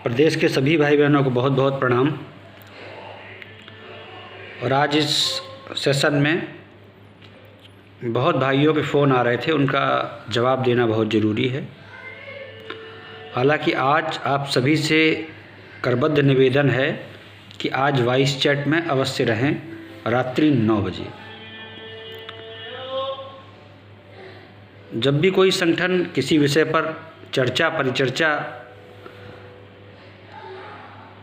प्रदेश के सभी भाई बहनों को बहुत बहुत प्रणाम। और आज इस सेशन में बहुत भाइयों के फ़ोन आ रहे थे, उनका जवाब देना बहुत ज़रूरी है। हालांकि आज आप सभी से करबद्ध निवेदन है कि आज वॉइस चैट में अवश्य रहें रात्रि 9 बजे। जब भी कोई संगठन किसी विषय पर चर्चा परिचर्चा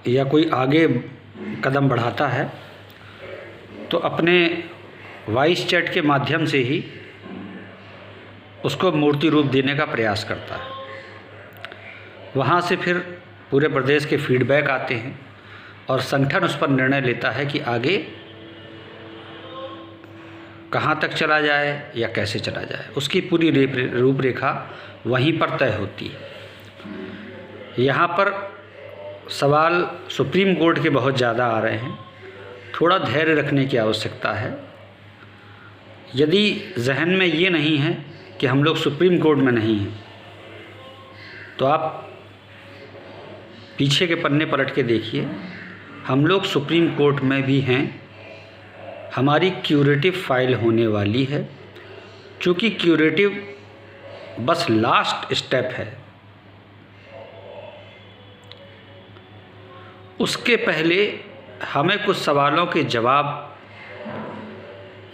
या कोई आगे कदम बढ़ाता है तो अपने वॉइस चैट के माध्यम से ही उसको मूर्ति रूप देने का प्रयास करता है। वहाँ से फिर पूरे प्रदेश के फीडबैक आते हैं और संगठन उस पर निर्णय लेता है कि आगे कहाँ तक चला जाए या कैसे चला जाए। उसकी पूरी रूपरेखा वहीं पर तय होती है। यहाँ पर सवाल सुप्रीम कोर्ट के बहुत ज़्यादा आ रहे हैं, थोड़ा धैर्य रखने की आवश्यकता है। यदि जहन में ये नहीं है कि हम लोग सुप्रीम कोर्ट में नहीं हैं तो आप पीछे के पन्ने पलट के देखिए, हम लोग सुप्रीम कोर्ट में भी हैं। हमारी क्यूरेटिव फाइल होने वाली है, चूँकि क्यूरेटिव बस लास्ट स्टेप है। उसके पहले हमें कुछ सवालों के जवाब,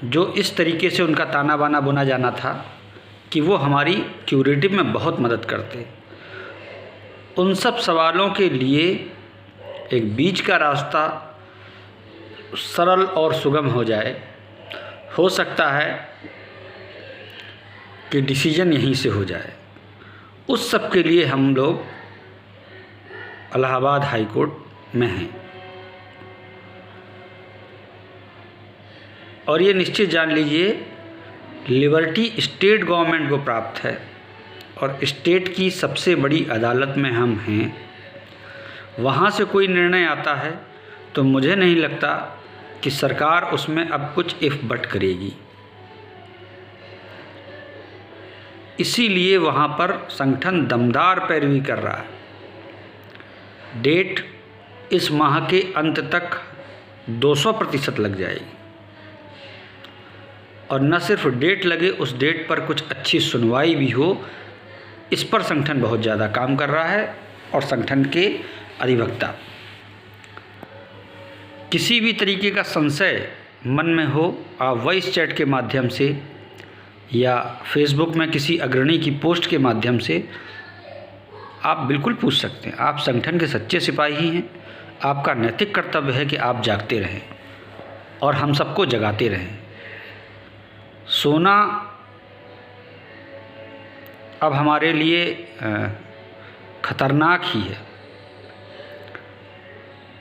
जो इस तरीके से उनका ताना बाना बुना जाना था कि वो हमारी क्यूरेटिव में बहुत मदद करते, उन सब सवालों के लिए एक बीच का रास्ता सरल और सुगम हो जाए। हो सकता है कि डिसीजन यहीं से हो जाए। उस सब के लिए हम लोग इलाहाबाद हाई कोर्ट में हैं। और ये निश्चित जान लीजिए, लिबर्टी स्टेट गवर्नमेंट को प्राप्त है और स्टेट की सबसे बड़ी अदालत में हम हैं। वहाँ से कोई निर्णय आता है तो मुझे नहीं लगता कि सरकार उसमें अब कुछ इफ़ बट करेगी। इसीलिए वहाँ पर संगठन दमदार पैरवी कर रहा है। डेट इस माह के अंत तक 200% लग जाएगी। और न सिर्फ डेट लगे, उस डेट पर कुछ अच्छी सुनवाई भी हो, इस पर संगठन बहुत ज़्यादा काम कर रहा है। और संगठन के अधिवक्ता किसी भी तरीके का संशय मन में हो, आप वॉइस चैट के माध्यम से या फेसबुक में किसी अग्रणी की पोस्ट के माध्यम से आप बिल्कुल पूछ सकते हैं। आप संगठन के सच्चे सिपाही हैं। आपका नैतिक कर्तव्य है कि आप जागते रहें और हम सबको जगाते रहें। सोना अब हमारे लिए ख़तरनाक ही है,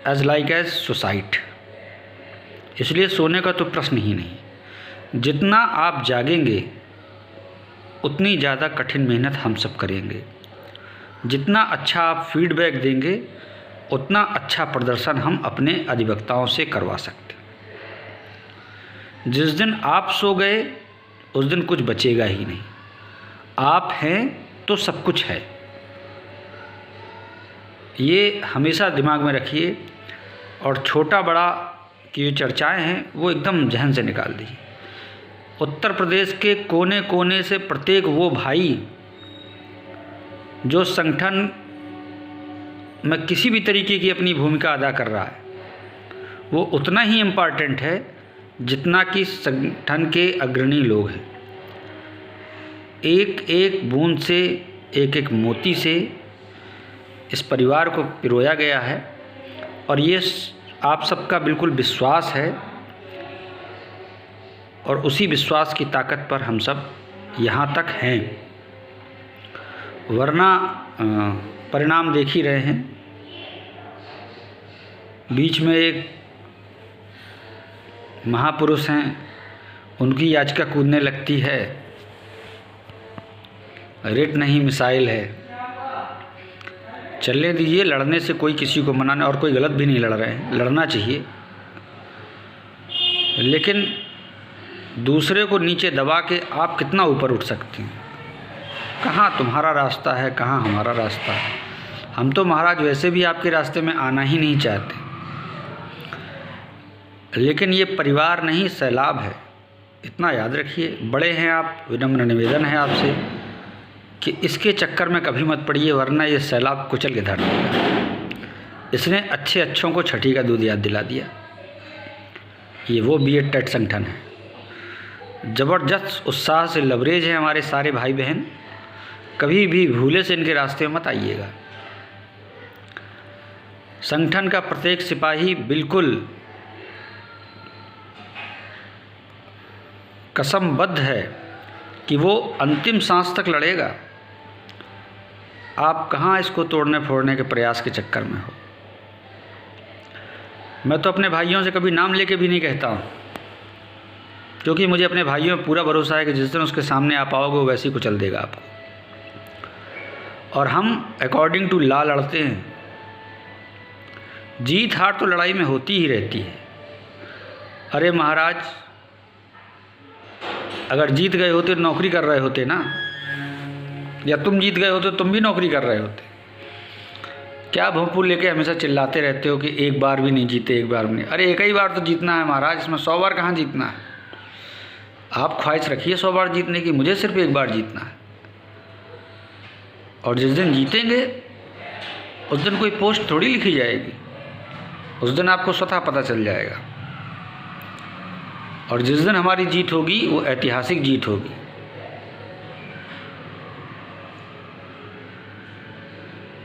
एज लाइक एज सुसाइड। इसलिए सोने का तो प्रश्न ही नहीं। जितना आप जागेंगे उतनी ज़्यादा कठिन मेहनत हम सब करेंगे। जितना अच्छा आप फीडबैक देंगे उतना अच्छा प्रदर्शन हम अपने अधिवक्ताओं से करवा सकते हैं। जिस दिन आप सो गए उस दिन कुछ बचेगा ही नहीं। आप हैं तो सब कुछ है, ये हमेशा दिमाग में रखिए। और छोटा बड़ा की जो चर्चाएं हैं वो एकदम जहन से निकाल दीजिए। उत्तर प्रदेश के कोने कोने से प्रत्येक वो भाई जो संगठन में किसी भी तरीके की अपनी भूमिका अदा कर रहा है, वो उतना ही इम्पॉर्टेंट है जितना कि संगठन के अग्रणी लोग हैं। एक एक बूंद से, एक एक मोती से इस परिवार को पिरोया गया है। और ये आप सबका बिल्कुल विश्वास है और उसी विश्वास की ताकत पर हम सब यहाँ तक हैं। वरना परिणाम देख ही रहे हैं। बीच में एक महापुरुष हैं, उनकी याचिका कूदने लगती है, रिट नहीं मिसाइल है। चलने दीजिए, लड़ने से कोई किसी को मनाने, और कोई गलत भी नहीं लड़ रहे हैं, लड़ना चाहिए। लेकिन दूसरे को नीचे दबा के आप कितना ऊपर उठ सकते हैं? कहाँ तुम्हारा रास्ता है, कहाँ हमारा रास्ता है? हम तो महाराज वैसे भी आपके रास्ते में आना ही नहीं चाहते, लेकिन ये परिवार नहीं सैलाब है, इतना याद रखिए। बड़े हैं आप, विनम्र निवेदन है आपसे कि इसके चक्कर में कभी मत पड़िए, वरना ये सैलाब कुचल के धर देगा। इसने अच्छे अच्छों को छठी का दूध याद दिला दिया। ये वो B.Ed टेट संगठन है, ज़बरदस्त उत्साह से लवरेज है हमारे सारे भाई बहन। कभी भी भूले से इनके रास्ते में मत आइएगा। संगठन का प्रत्येक सिपाही बिल्कुल कसमबद्ध है कि वो अंतिम सांस तक लड़ेगा। आप कहाँ इसको तोड़ने फोड़ने के प्रयास के चक्कर में हो। मैं तो अपने भाइयों से कभी नाम लेके भी नहीं कहता हूँ, क्योंकि मुझे अपने भाइयों में पूरा भरोसा है कि जिस दिन उसके सामने आप आओगे वो वैसे ही कुचल देगा आपको। और हम अकॉर्डिंग टू लॉ लड़ते हैं। जीत हार तो लड़ाई में होती ही रहती है। अरे महाराज, अगर जीत गए होते तो नौकरी कर रहे होते ना, या तुम जीत गए होते तो तुम भी नौकरी कर रहे होते। क्या भोंपू लेके हमेशा चिल्लाते रहते हो कि एक बार भी नहीं जीते, एक बार भी नहीं। अरे एक ही बार तो जीतना है महाराज, इसमें 100 बार कहाँ जीतना है। आप ख्वाहिश रखिए 100 बार जीतने की, मुझे सिर्फ एक बार जीतना है। और जिस दिन जीतेंगे उस दिन कोई पोस्ट थोड़ी लिखी जाएगी, उस दिन आपको स्वतः पता चल जाएगा। और जिस दिन हमारी जीत होगी वो ऐतिहासिक जीत होगी।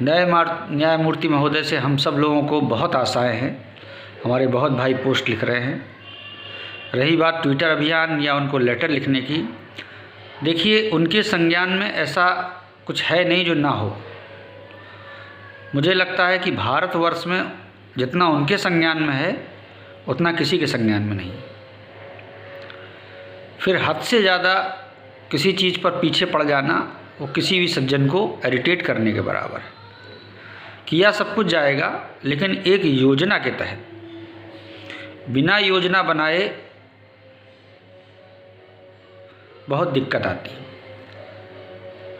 न्यायमूर्ति महोदय से हम सब लोगों को बहुत आशाएं हैं। हमारे बहुत भाई पोस्ट लिख रहे हैं। रही बात ट्विटर अभियान या उनको लेटर लिखने की, देखिए उनके संज्ञान में ऐसा कुछ है नहीं जो ना हो। मुझे लगता है कि भारतवर्ष में जितना उनके संज्ञान में है उतना किसी के संज्ञान में नहीं। फिर हद से ज़्यादा किसी चीज़ पर पीछे पड़ जाना वो किसी भी सज्जन को इरिटेट करने के बराबर है। किया सब कुछ जाएगा, लेकिन एक योजना के तहत। बिना योजना बनाए बहुत दिक्कत आती है।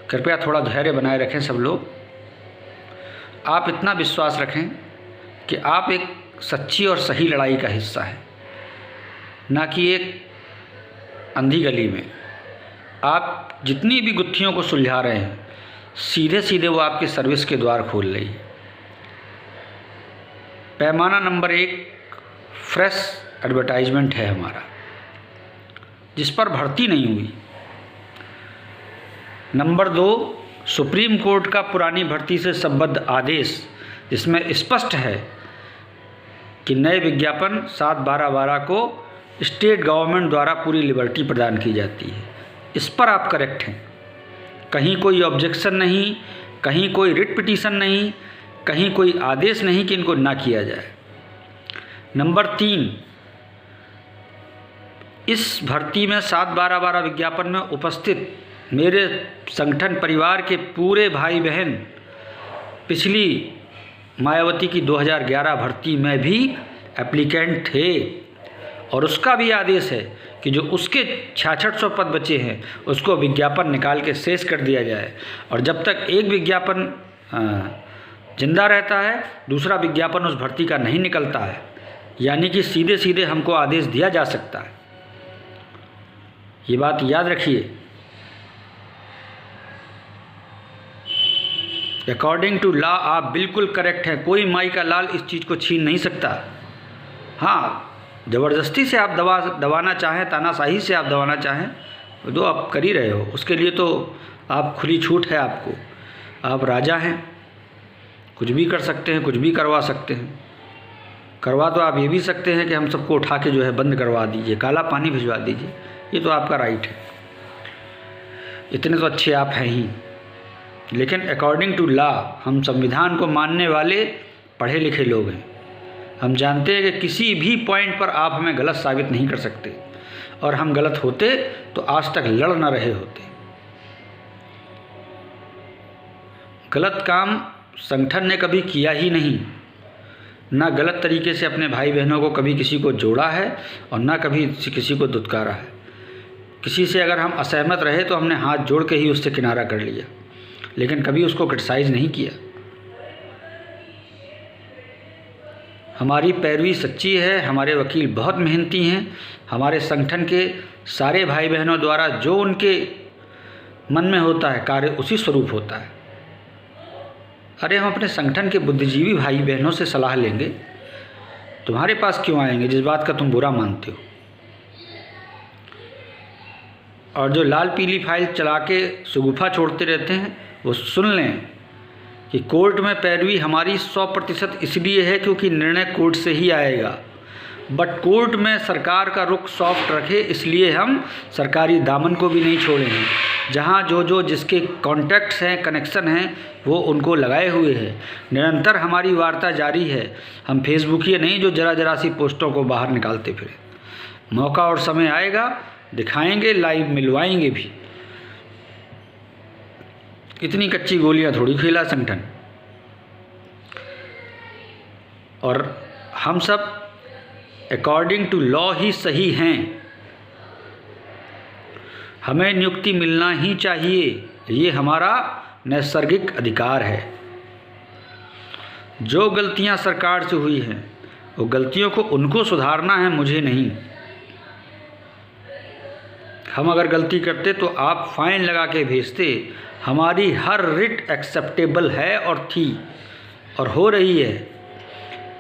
कृपया थोड़ा धैर्य बनाए रखें सब लोग। आप इतना विश्वास रखें कि आप एक सच्ची और सही लड़ाई का हिस्सा हैं, ना कि एक अंधी गली में। आप जितनी भी गुत्थियों को सुलझा रहे हैं, सीधे सीधे वो आपकी सर्विस के द्वार खोल रही है। पैमाना नंबर 1 फ्रेश एडवर्टाइजमेंट है हमारा, जिस पर भर्ती नहीं हुई। नंबर 2 सुप्रीम कोर्ट का पुरानी भर्ती से संबद्ध आदेश, जिसमें स्पष्ट है कि नए विज्ञापन 7/12/12 को स्टेट गवर्नमेंट द्वारा पूरी लिबर्टी प्रदान की जाती है। इस पर आप करेक्ट हैं। कहीं कोई ऑब्जेक्शन नहीं, कहीं कोई रिट पिटीशन नहीं, कहीं कोई आदेश नहीं कि इनको ना किया जाए। नंबर 3, इस भर्ती में 7/12/12 विज्ञापन में उपस्थित मेरे संगठन परिवार के पूरे भाई बहन पिछली मायावती की 2011 भर्ती में भी एप्लीकेंट थे, और उसका भी आदेश है कि जो उसके 6600 पद बचे हैं उसको विज्ञापन निकाल के शेष कर दिया जाए। और जब तक एक विज्ञापन जिंदा रहता है, दूसरा विज्ञापन उस भर्ती का नहीं निकलता है। यानी कि सीधे सीधे हमको आदेश दिया जा सकता है। ये बात याद रखिए। अकॉर्डिंग टू लॉ आप बिल्कुल करेक्ट हैं। कोई माई का लाल इस चीज़ को छीन नहीं सकता। हाँ, ज़बरदस्ती से आप दबाना चाहें, तानाशाही से आप दबाना चाहें, तो आप कर ही रहे हो। उसके लिए तो आप खुली छूट है आपको। आप राजा हैं, कुछ भी कर सकते हैं, कुछ भी करवा सकते हैं। करवा तो आप ये भी सकते हैं कि हम सबको उठा के जो है बंद करवा दीजिए, काला पानी भिजवा दीजिए। ये तो आपका राइट है। इतने तो अच्छे आप हैं ही। लेकिन अकॉर्डिंग टू लॉ हम संविधान को मानने वाले पढ़े लिखे लोग हैं। हम जानते हैं कि किसी भी पॉइंट पर आप हमें गलत साबित नहीं कर सकते, और हम गलत होते तो आज तक लड़ न रहे होते। गलत काम संगठन ने कभी किया ही नहीं, ना गलत तरीके से अपने भाई बहनों को कभी किसी को जोड़ा है और ना कभी किसी को दुत्कारा है। किसी से अगर हम असहमत रहे तो हमने हाथ जोड़ के ही उससे किनारा कर लिया, लेकिन कभी उसको क्रिटिसाइज़ नहीं किया। हमारी पैरवी सच्ची है, हमारे वकील बहुत मेहनती हैं, हमारे संगठन के सारे भाई बहनों द्वारा जो उनके मन में होता है कार्य उसी स्वरूप होता है। अरे हम अपने संगठन के बुद्धिजीवी भाई बहनों से सलाह लेंगे, तुम्हारे पास क्यों आएंगे जिस बात का तुम बुरा मानते हो। और जो लाल पीली फाइल चला के शगुफा छोड़ते रहते हैं वो सुन लें कि कोर्ट में पैरवी हमारी 100% इसलिए है क्योंकि निर्णय कोर्ट से ही आएगा, बट कोर्ट में सरकार का रुख सॉफ्ट रखे इसलिए हम सरकारी दामन को भी नहीं छोड़ेंगे। जहाँ जो जिसके कॉन्टैक्ट्स हैं, कनेक्शन हैं, वो उनको लगाए हुए हैं। निरंतर हमारी वार्ता जारी है। हम फेसबुकिए नहीं जो जरा सी पोस्टों को बाहर निकालते फिरे। मौका और समय आएगा, दिखाएंगे, लाइव मिलवाएंगे भी। इतनी कच्ची गोलियां थोड़ी खेला संगठन। और हम सब अकॉर्डिंग टू लॉ ही सही हैं। हमें नियुक्ति मिलना ही चाहिए, ये हमारा नैसर्गिक अधिकार है। जो गलतियां सरकार से हुई हैं वो गलतियों को उनको सुधारना है, मुझे नहीं। हम अगर गलती करते तो आप फाइन लगा के भेजते। हमारी हर रिट एक्सेप्टेबल है और थी और हो रही है।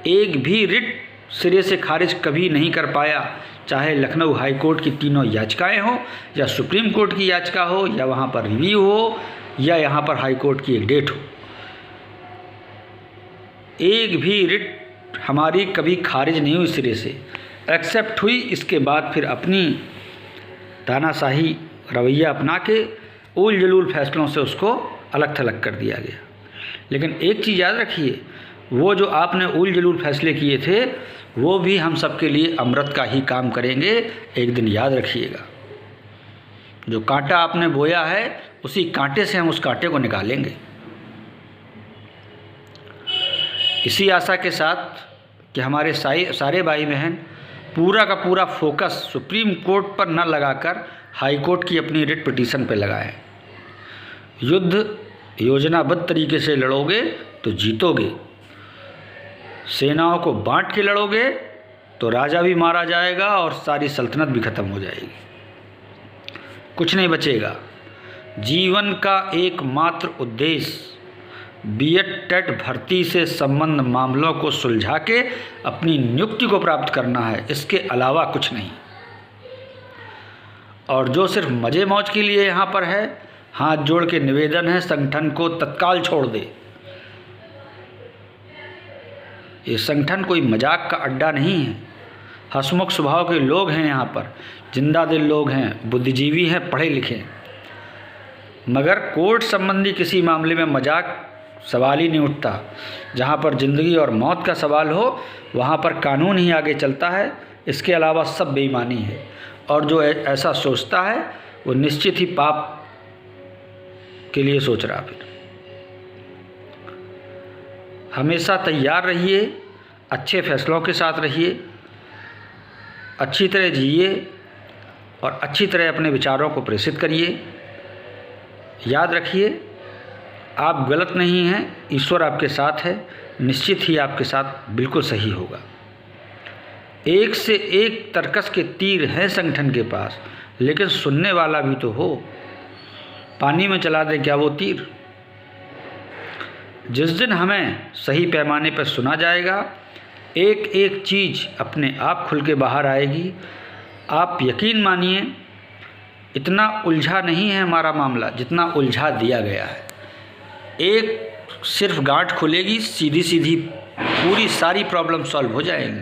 एक भी रिट सिरे से खारिज कभी नहीं कर पाया, चाहे लखनऊ हाई कोर्ट की तीनों याचिकाएं हो या सुप्रीम कोर्ट की याचिका हो या वहाँ पर रिव्यू हो या यहाँ पर हाई कोर्ट की एक डेट हो। एक भी रिट हमारी कभी खारिज नहीं हुई सिरे से, एक्सेप्ट हुई। इसके बाद फिर अपनी तानाशाही रवैया अपना के उल जलूल फैसलों से उसको अलग थलग कर दिया गया। लेकिन एक चीज़ याद रखिए, वो जो आपने उल जलूल फैसले किए थे वो भी हम सबके लिए अमृत का ही काम करेंगे, एक दिन याद रखिएगा। जो कांटा आपने बोया है उसी कांटे से हम उस कांटे को निकालेंगे। इसी आशा के साथ कि हमारे सारे भाई बहन पूरा का पूरा फोकस सुप्रीम कोर्ट पर न लगाकर हाई कोर्ट की अपनी रिट पिटीशन पर लगाएं। युद्ध योजनाबद्ध तरीके से लड़ोगे तो जीतोगे। सेनाओं को बांट के लड़ोगे तो राजा भी मारा जाएगा और सारी सल्तनत भी खत्म हो जाएगी, कुछ नहीं बचेगा। जीवन का एकमात्र उद्देश्य बीएड टेट भर्ती से संबंध मामलों को सुलझा के अपनी नियुक्ति को प्राप्त करना है, इसके अलावा कुछ नहीं। और जो सिर्फ मजे मौज के लिए यहाँ पर है, हाथ जोड़ के निवेदन है संगठन को तत्काल छोड़ दे। ये संगठन कोई मजाक का अड्डा नहीं है। हंसमुख स्वभाव के लोग हैं यहाँ पर, जिंदा दिल लोग हैं, बुद्धिजीवी हैं, पढ़े लिखे। मगर कोर्ट संबंधी किसी मामले में मजाक सवाल ही नहीं उठता। जहाँ पर ज़िंदगी और मौत का सवाल हो वहाँ पर कानून ही आगे चलता है, इसके अलावा सब बेईमानी है। और जो ऐसा सोचता है वो निश्चित ही पाप के लिए सोच रहा। फिर हमेशा तैयार रहिए, अच्छे फैसलों के साथ रहिए, अच्छी तरह जिए और अच्छी तरह अपने विचारों को प्रेषित करिए। याद रखिए आप गलत नहीं हैं, ईश्वर आपके साथ है, निश्चित ही आपके साथ बिल्कुल सही होगा। एक से एक तरकस के तीर हैं संगठन के पास, लेकिन सुनने वाला भी तो हो। पानी में चला दे क्या वो तीर? जिस दिन हमें सही पैमाने पर सुना जाएगा, एक एक चीज़ अपने आप खुल के बाहर आएगी। आप यकीन मानिए इतना उलझा नहीं है हमारा मामला जितना उलझा दिया गया है। एक सिर्फ गांठ खुलेगी, सीधी सीधी पूरी सारी प्रॉब्लम सॉल्व हो जाएंगी।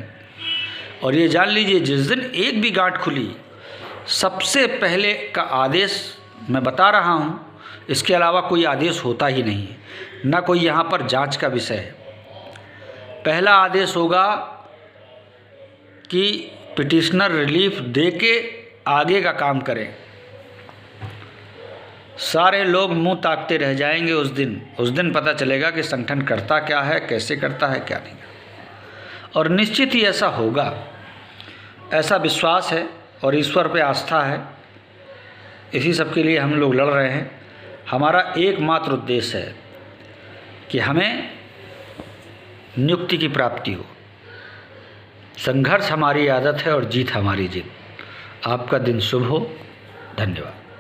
और ये जान लीजिए जिस दिन एक भी गांठ खुली, सबसे पहले का आदेश मैं बता रहा हूँ, इसके अलावा कोई आदेश होता ही नहीं है, ना कोई यहाँ पर जांच का विषय है। पहला आदेश होगा कि पिटिशनर रिलीफ दे के आगे का काम करें। सारे लोग मुंह ताकते रह जाएंगे उस दिन पता चलेगा कि संगठन करता क्या है, कैसे करता है, क्या नहीं। और निश्चित ही ऐसा होगा, ऐसा विश्वास है और ईश्वर पे आस्था है। इसी सब के लिए हम लोग लड़ रहे हैं। हमारा एकमात्र उद्देश्य है कि हमें नियुक्ति की प्राप्ति हो। संघर्ष हमारी आदत है और जीत हमारी जीत। आपका दिन शुभ हो। धन्यवाद।